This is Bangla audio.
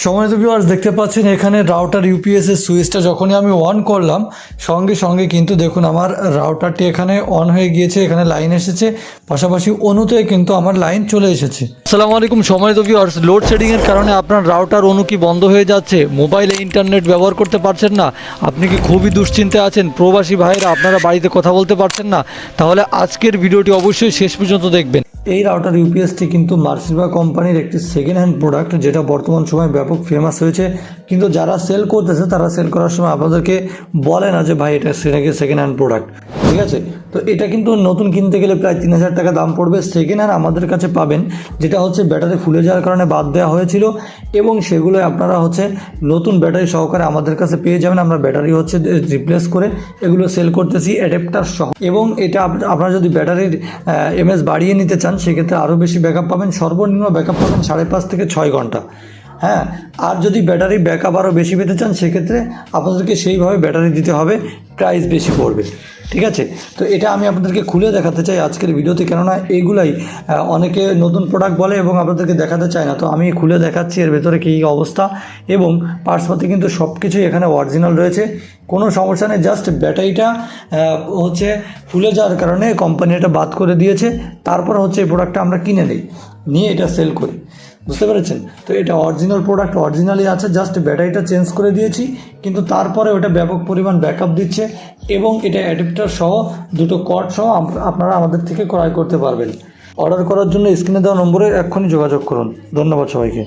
সম্মানিত ভিউয়ার্স, দেখতে পাচ্ছেন এখানে রাউটার ইউপিএস এর সুইচটা যখনই আমি অন করলাম সঙ্গে সঙ্গে কিন্তু দেখুন আমার রাউটারটি এখানে অন হয়ে গিয়েছে, এখানে লাইন এসেছে, পাশাপাশি অনুতে কিন্তু আমার লাইন চলে এসেছে। আসসালামু আলাইকুম সম্মানিত ভিউয়ার্স, লোডশেডিংয়ের কারণে আপনার রাউটার অনু কি বন্ধ হয়ে যাচ্ছে, মোবাইলে ইন্টারনেট ব্যবহার করতে পারছেন না, আপনি কি খুবই দুশ্চিন্তায় আছেন, প্রবাসী ভাইরা আপনারা বাড়িতে কথা বলতে পারছেন না, তাহলে আজকের ভিডিওটি অবশ্যই শেষ পর্যন্ত দেখবেন। এই রাউটার ইউপিএসটি কিন্তু মার্সিভা কোম্পানির একটি সেকেন্ড হ্যান্ড প্রোডাক্ট, যেটা বর্তমান সময়ে ব্যাপক ফেমাস হয়েছে। কিন্তু যারা সেল করতেছে তারা সেল করার সময় আপনাদেরকে বলে না যে ভাই এটা সেকেন্ড হ্যান্ড প্রোডাক্ট, ঠিক আছে? তো এটা কিন্তু নতুন কিনতে গেলে প্রায় 3,000 টাকা দাম পড়বে। সেকেন্ড হ্যান্ড আমাদের কাছে পাবেন, যেটা হচ্ছে ব্যাটারি ফুলে যাওয়ার কারণে বাদ দেওয়া হয়েছিল, এবং সেগুলো আপনারা হচ্ছে নতুন ব্যাটারি সহকারে আমাদের কাছে পেয়ে যাবেন। আমরা ব্যাটারি হচ্ছে রিপ্লেস করে এগুলো সেল করতেছি অ্যাডাপ্টার সহ। এবং এটা আপনারা যদি ব্যাটারির এমএস বাড়িয়ে নিতে চান সেক্ষেত্রে আরও বেশি ব্যাকআপ পাবেন, সর্বনিম্ন ব্যাকআপ পাবেন 5.5 থেকে 6 ঘন্টা। হ্যাঁ, আর যদি ব্যাটারি ব্যাকআপ আরও বেশি পেতে চান সেক্ষেত্রে আপনাদেরকে সেইভাবে ব্যাটারি দিতে হবে, প্রাইস বেশি পড়বে, ঠিক আছে? তো এটা আমি আপনাদেরকে খুলে দেখাতে চাই আজকের ভিডিওতে, কেননা এইগুলাই অনেকে নতুন প্রোডাক্ট বলে এবং আপনাদেরকে দেখাতে চায় না। তো আমি খুলে দেখাচ্ছি এর ভেতরে কী অবস্থা, এবং পার্টসপাতি কিন্তু সব কিছুই এখানে অরিজিনাল রয়েছে, কোনো সমস্যা নেই। জাস্ট ব্যাটারিটা হচ্ছে ফুলে যাওয়ার কারণে কোম্পানি এটা বাদ করে দিয়েছে, তারপর হচ্ছে এই প্রোডাক্টটা আমরা কিনে নিয়ে এটা সেল করি, বুঝতে পেরেছেন? তো এটা অরিজিনাল প্রোডাক্ট, অরিজিনালি আছে, জাস্ট ব্যাটারিটা চেঞ্জ করে দিয়েছি, কিন্তু তারপরে ওটা ব্যাপক পরিমাণ ব্যাকআপ দিচ্ছে, এবং এটা অ্যাডাপ্টার সহ দুটো কর্ড সহ আপনারা আমাদের থেকে ক্রয় করতে পারবেন। অর্ডার করার জন্য স্ক্রিনে দেওয়া নম্বরে এক্ষুনি যোগাযোগ করুন। ধন্যবাদ সবাইকে।